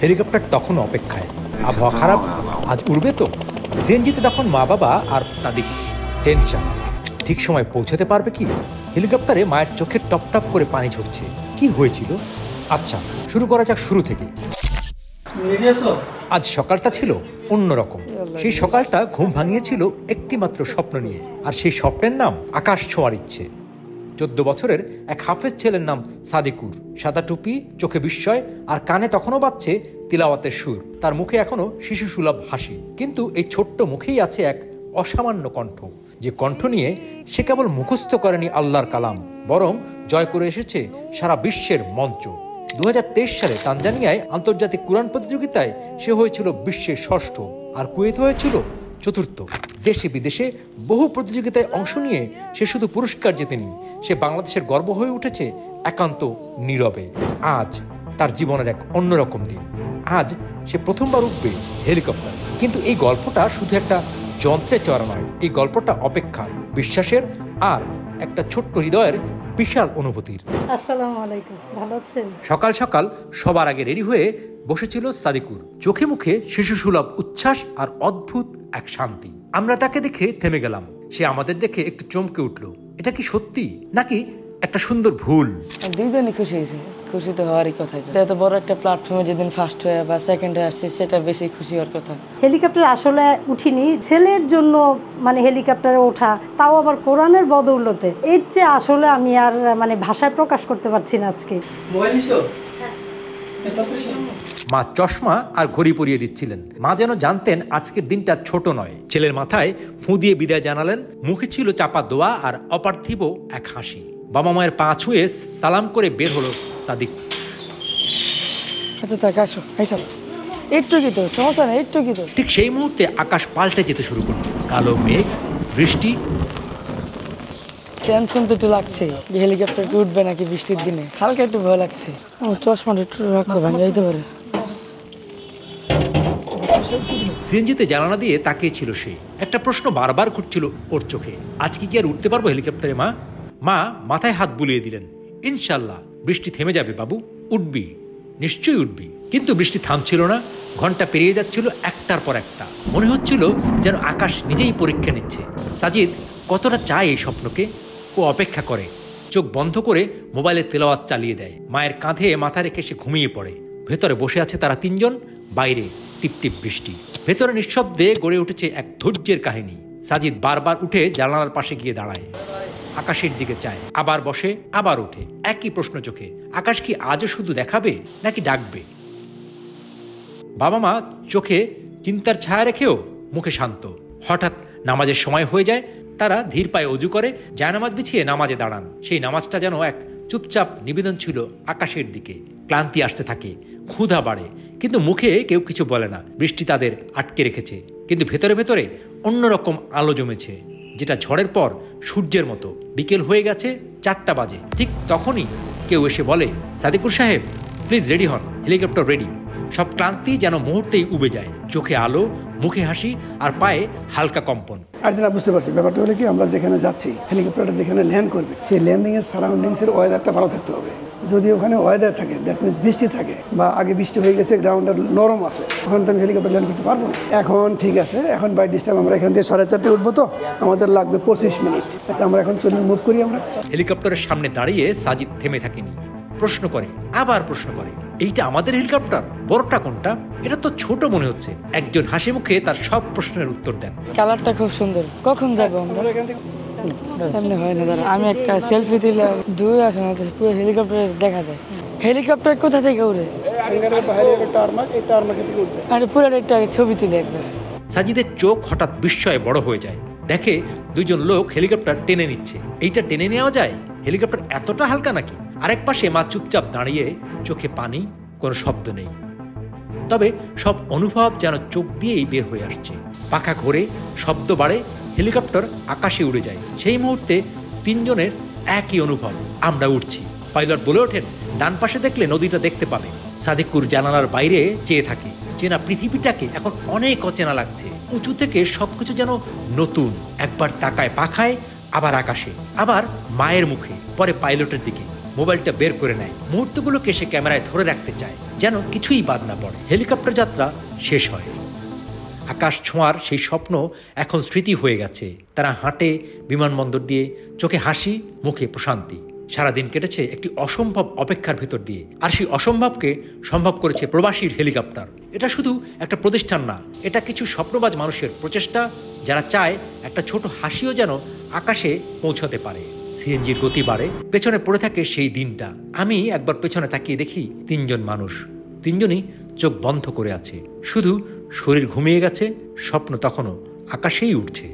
Helicopter তখন অপেক্ষায়, আবহাওয়া খারাপ, আজ উড়বে তো। সিএনজিতে তখন মা বাবা আর সাদিক। টেনশন, ঠিক সময় পৌঁছাতে পারবে কি? হেলিকপ্টারে মায়ের চোখে টপ টপ করে পানি ঝরছে। কি হয়েছিল? আচ্ছা, শুরু করা যাক শুরু থেকে। আজ সকালটা ছিল অন্যরকম। সেই সকালটা ঘুম ভাঙিয়েছিল একটি মাত্র স্বপ্ন নিয়ে, আর সেই স্বপ্নের নাম আকাশ ছোঁয়ার ইচ্ছে। 14 বছরের এক হাফেজ ছেলের নাম সাদিকুর। সাদা টুপি, চোখে বিস্ময়, আর কানে তখনও বাজছে তিলাওয়াতের সুর। তার মুখে এখনো শিশু সুলভ হাসি, কিন্তু এই ছোট্ট মুখেই আছে এক অসামান্য কণ্ঠ, যে কণ্ঠ নিয়ে সে কেবল মুখস্থ করেনি আল্লাহর কালাম, বরং জয় করে এসেছে সারা বিশ্বের মঞ্চ। 2023 সালে তানজানিয়ায় আন্তর্জাতিক কুরআন প্রতিযোগিতায় সে হয়েছিল বিশ্বের ষষ্ঠ, আর কুয়েত হয়েছিল চতুর্থ। দেশে বিদেশে বহু প্রতিযোগিতায় অংশ নিয়ে সে শুধু পুরস্কার জেতেনি, সে বাংলাদেশের গর্ব হয়ে উঠেছে একান্ত নীরবে। আজ তার জীবনের এক অন্যরকম দিন। আজ সে প্রথমবার উঠবে হেলিকপ্টার। কিন্তু এই গল্পটা শুধু একটা যন্ত্রে চড়া নয়, এই গল্পটা অপেক্ষার, বিশ্বাসের আর একটা ছোট্ট হৃদয়ের বিশাল অনুভূতির। আসসালামু আলাইকুম, ভালো আছেন? সকাল সকাল সবার আগে রেডি হয়ে বসেছিল সাদিকুর। চোখে মুখে শিশু সুলভ উচ্ছ্বাস আর অদ্ভুত এক শান্তি। আমরা তাকে দেখে থেমে গেলাম। সে আমাদের দেখে একটু চমকে উঠল। এটা কি সত্যি নাকি একটা সুন্দর ভুল? দুইজনই খুশি হয়েছে। খুশি তো হওয়ারই কথা। এত বড় একটা প্ল্যাটফর্মে যেদিন ফার্স্ট হয়ে বা সেকেন্ড হয়ে আসছে, সেটা বেশি খুশি হওয়ার কথা। হেলিকপ্টার আসলে উঠিনি, ছেলের জন্য মানে হেলিকপ্টারে ওঠা, তাও আবার কোরআনের বদৌলতে, এর চেয়ে আসলে আমি আর মানে ভাষায় প্রকাশ করতে পারছি না। আজকে মা চশমা আর ঘড়ি পরিয়ে দিচ্ছিলেন। মা যেন জানতেন আজকের দিনটা ছোট নয়। ছেলের মাথায় ফুঁ দিয়ে বিদায় জানালেন। মুখে ছিল চাপা দোয়া আর অপার্থিব এক হাসি। বাবা মায়ের পা ছুঁয়ে সালাম করে বের হলো সাদিক। ঠিক সেই মুহূর্তে আকাশ পাল্টে যেতে শুরু করলো। কালো মেঘ, বৃষ্টি। টেনশন তো একটু লাগছে যে হেলিকপ্টার উঠবে নাকি বৃষ্টির দিনে। হালকা একটু ভয় লাগছে। চশমাটা একটু রাখো, ভাঙে যাইতে পারে। সিএনজিতে জানালা দিয়ে তাকিয়ে ছিল সে। একটা প্রশ্ন বারবার ঘুরছিল ওর চোখে। আজকে কি আর উঠতে পারবো হেলিকপ্টারে মা? মা মাথায় হাত বুলিয়ে দিলেন। ইনশাল্লাহ বৃষ্টি থেমে যাবে বাবু, উঠবি, নিশ্চয়ই উঠবি। কিন্তু বৃষ্টি থামছিল না। ঘন্টা পেরিয়ে যাচ্ছিল একটার পর একটা। মনে হচ্ছিল যেন আকাশ নিজেই পরীক্ষা নিচ্ছে। সাজিদ কতটা চায় এই স্বপ্নকে। ও অপেক্ষা করে, চোখ বন্ধ করে মোবাইলে তেলাওয়াত চালিয়ে দেয়। মায়ের কাঁধে মাথা রেখে সে ঘুমিয়ে পড়ে। ভেতরে বসে আছে তারা তিনজন, বাইরে টিপটিপ বৃষ্টি। ভেতরে নিঃশব্দে গড়ে উঠেছে এক ধৈর্যের কাহিনী। সাজিদ বারবার উঠে জানালার পাশে গিয়ে দাঁড়ায়, আকাশের দিকে চায়, আবার বসে, আবার ওঠে, একই প্রশ্ন চোখে। আকাশ কি আজও শুধু দেখাবে নাকি ডাকবে? বাবা মা চোখে চিন্তার ছায়া রেখেও মুখে শান্ত। হঠাৎ নামাজের সময় হয়ে যায়। তারা ধীর পায়ে অজু করে জায়নামাজ বিছিয়ে নামাজে দাঁড়ান। সেই নামাজটা যেন এক চুপচাপ নিবেদন ছিল আকাশের দিকে। ক্লান্তি আসতে থাকে, ক্ষুধা বাড়ে, কিন্তু মুখে কেউ কিছু বলে না। বৃষ্টি তাদের আটকে রেখেছে, কিন্তু ভেতরে ভেতরে অন্যরকম আলো জমেছে, যেটা ঝড়ের পর সূর্যের মতো। বিকেল হয়ে গেছে, 4টা বাজে। ঠিক তখনই কেউ এসে বলে, সাদিকুর সাহেব প্লিজ রেডি হন, হেলিকপ্টার রেডি। সব ক্লান্তি যেন মুহূর্তেই উবে যায়। চোখে আলো, মুখে হাসি, আর পায়ে হালকা কম্পন। আজ না বুঝতে পারছি ব্যাপারটা হলো কি, আমরা যেখানে যাচ্ছি, হেলিকপ্টারটা যেখানে ল্যান্ড করবে, সেই ল্যান্ডিং এর সারাউন্ডিংসের ওয়েদারটা ভালো থাকতে হবে। যদি ওখানে ওয়েদার থাকে, দ্যাট মিনস বৃষ্টি থাকে, বা আগে বৃষ্টি হয়ে গেছে, গ্রাউন্ডটা নরম আছে, তখন তো আমি হেলিকপ্টার ল্যান্ড করতে পারবো না। এখন ঠিক আছে, এখন বাই দিস টাইম আমরা এখান থেকে 4:30 উঠবো, তো আমাদের লাগবে 25 মিনিট। আচ্ছা, আমরা এখন চলুন মুভ করি। আমরা হেলিকপ্টারের সামনে দাঁড়িয়ে সাজিদ থেমে থাকেনি। প্রশ্ন করে, আবার প্রশ্ন করে, এইটা আমাদের হেলিকপ্টার? বড়টা কোনটা? এটা তো ছোট মনে হচ্ছে। একজন হাসি মুখে তার সব প্রশ্নের উত্তর দেন। কালারটা খুব সুন্দর। কখন যাবো আমরা? এমনি হয় না দাঁড়া, আমি একটা সেলফি তুলে দূরে আসে না, পুরো হেলিকপ্টার দেখা যায়। হেলিকপ্টার কোথা থেকে উড়ে? আরে পুরো একটা ছবি তুলে একবার। সাজিদের চোখ হঠাৎ বিস্ময়ে বড় হয়ে যায়। দেখে দুইজন লোক হেলিকপ্টার টেনে নিচ্ছে। এইটা টেনে নেওয়া যায়? হেলিকপ্টার এতটা হালকা নাকি? আরেক পাশে মা চুপচাপ দাঁড়িয়ে, চোখে পানি, কোনো শব্দ নেই। তবে সব অনুভব যেন চোখ দিয়েই বের হয়ে আসছে। পাখা ঘোরে, শব্দ বাড়ে, হেলিকপ্টার আকাশে উড়ে যায়। সেই মুহূর্তে তিনজনের একই অনুভব, আমরা উঠছি। পাইলট বলে ওঠেন, ডান পাশে দেখলে নদীটা দেখতে পাবে। সাদিকুর জানালার বাইরে চেয়ে থাকে। চেনা পৃথিবীটাকে এখন অনেক অচেনা লাগছে। উঁচু থেকে সবকিছু যেন নতুন। একবার তাকায় পাখায়, আবার আকাশে, আবার মায়ের মুখে, পরে পাইলটের দিকে। মোবাইলটা বের করে নেয়। মুহূর্তগুলোকে সে ক্যামেরায় ধরে রাখতে চায়, যেন কিছুই বাদ না পড়ে। হেলিকপ্টার যাত্রা শেষ হয়। আকাশ ছোঁয়ার সেই স্বপ্ন এখন স্মৃতি হয়ে গেছে। তারা হাঁটে বিমানবন্দর দিয়ে, চোখে হাসি, মুখে প্রশান্তি। সারাদিন কেটেছে একটি অসম্ভব অপেক্ষার ভিতর দিয়ে, আর সেই অসম্ভবকে সম্ভব করেছে প্রবাসীর হেলিকপ্টার। এটা শুধু একটা প্রতিষ্ঠান না, এটা কিছু স্বপ্নবাজ মানুষের প্রচেষ্টা, যারা চায় একটা ছোট হাসিও যেন আকাশে পৌঁছাতে পারে। সিএনজির গতি বাড়ে, পেছনে পড়ে থাকে সেই দিনটা। আমি একবার পেছনে তাকিয়ে দেখি 3 জন মানুষ, 3 জনই চোখ বন্ধ করে আছে। শুধু শরীর ঘুমিয়ে গেছে, স্বপ্ন তখনও আকাশেই উঠছে।